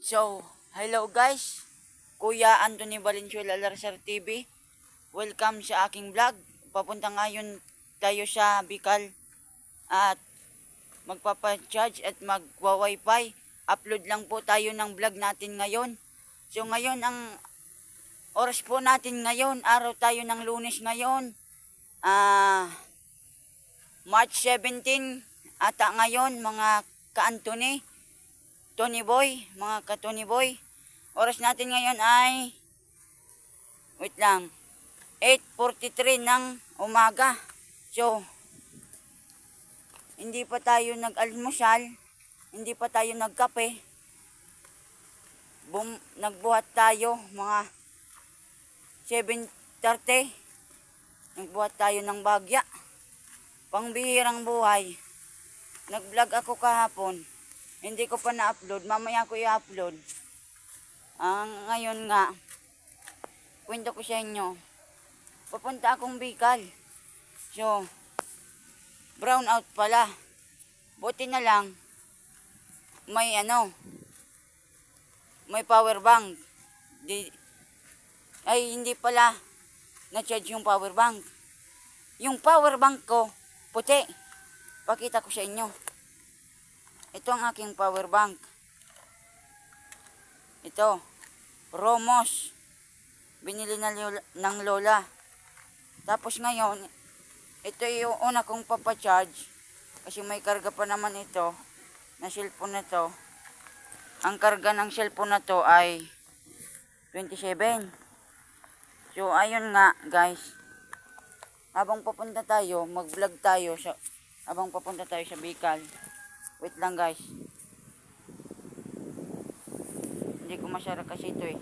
So, hello guys, Kuya Anthony Valenzuela Larsar TV. Welcome sa aking vlog. Papunta ngayon tayo sa Bicol at magpapa-charge at magwa-wifi. Upload lang po tayo ng vlog natin ngayon. So ngayon ang oras po natin ngayon, araw tayo ng Lunes ngayon. March 17 ata ngayon mga ka-Anthony. Tony Boy, mga ka-Tony Boy. Oras natin ngayon ay, wait lang, 8:43 ng umaga. So, hindi pa tayo nag-almusal, hindi pa tayo nagkape. Nagbuhat tayo, mga 7:30. Nagbuhat tayo ng bagya. Pangbihirang buhay. Nag-vlog ako kahapon. Hindi ko pa na-upload. Mamaya ko i-upload. Ngayon nga, kwento ko sa inyo. Papunta akong Bicol. So, brown out pala. Buti na lang, may power bank. Hindi pala na-charge yung power bank. Yung power bank ko, puti. Pakita ko sa inyo. Ito ang aking power bank. Ito, Romos. Binili ng lola. Tapos ngayon, ito yung una kong papacharge. Kasi may karga pa naman ito, na cellphone na to. Ang karga ng cellphone na to ay 27. So, ayun nga guys. Habang papunta tayo, mag-vlog tayo. Habang papunta tayo sa Bicol. Wait lang guys. Hindi ko masyara kasi ito eh.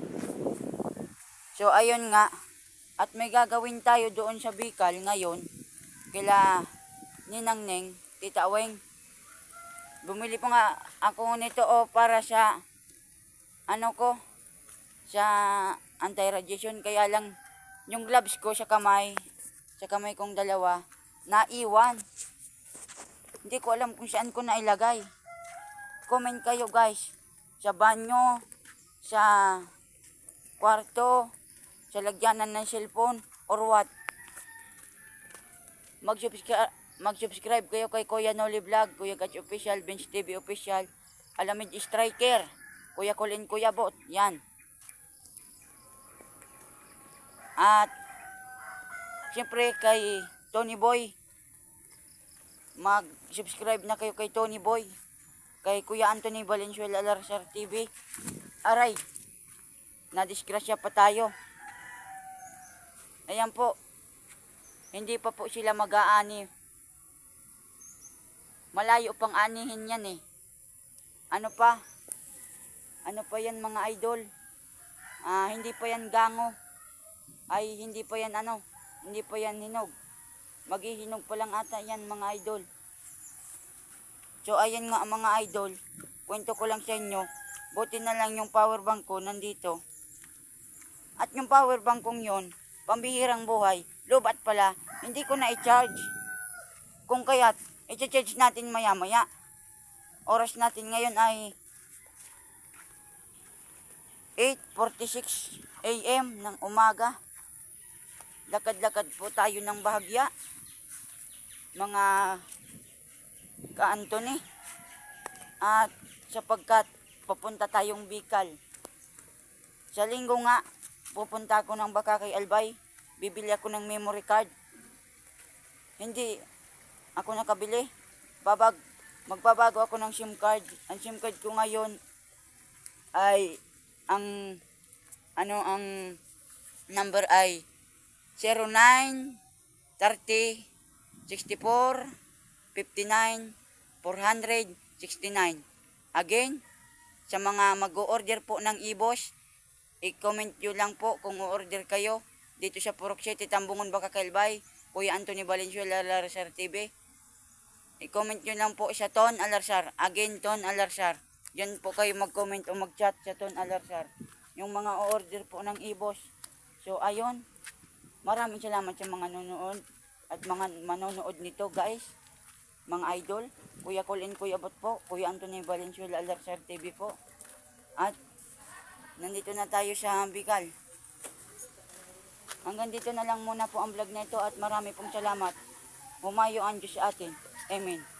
So ayun nga. At may gagawin tayo doon sa Bicol ngayon. Kila Ninang Neng, Tita Weng. Bumili po nga ako nito para sa sa anti-radiation. Kaya lang yung gloves ko sa kamay kong dalawa, naiwan. Hindi ko alam kung saan ko nailagay. Comment kayo guys. Sa banyo, sa kwarto, sa lagyanan ng cellphone, or what. Mag-subscribe kayo kay Kuya Noli Vlog, Kuya Gats Official, Bench TV Official, Alamid Striker, Kuya Colin, Kuya Bot. Yan. At siyempre kay Tony Boy. Mag-subscribe na kayo kay Tony Boy, kay Kuya Anthony Valenzuela Larsar TV. Aray, nadisgrasya pa tayo. Ayan po, hindi pa po sila mag-aani. Malayo pang anihin yan eh. Ano pa yan mga idol? Hindi pa yan gango. Hindi pa yan hinog. Maghihinog pa lang ata yan mga idol. So ayan nga mga idol, kwento ko lang sa inyo. Buti na lang yung power bank ko nandito. At yung power bank kong yun, pambihirang buhay, lobat pala, hindi ko na i-charge. Kung kaya't, i-charge natin maya maya. Oras natin ngayon ay 8:46 AM ng umaga. Lakad-lakad po tayo ng bahagya. Mga ka-Anthony. At sapagkat papunta tayong Bicol. Sa linggo nga, pupunta ako ng baka kay Albay. Bibili ako ng memory card. Hindi ako nakabili. Magbabago ako ng SIM card. Ang SIM card ko ngayon ay ang number ay 09 30 64 59 469. Again, sa mga mag-o-order po ng e-boss, i-comment nyo lang po kung o-order kayo dito sa Purok City, Tambungon, Bakakelbay, Kuya Anthony Valenzuela Larsar TV. I-comment nyo lang po sa Ton Alarsar. Again, Ton Alarsar. Diyan po kayo mag-comment o mag-chat sa Ton Alarsar. Yung mga o-order po ng e-boss. So, ayun. Maraming salamat sa mga nanonood at mga manonood nito guys, mga idol. Kuya Colin, Kuya Bot po, Kuya Anthony Valenzuela Larsar TV po. At nandito na tayo sa Bicol. Hanggang dito na lang muna po ang vlog na ito at marami pong salamat. Humayo ang Diyos sa atin. Amen.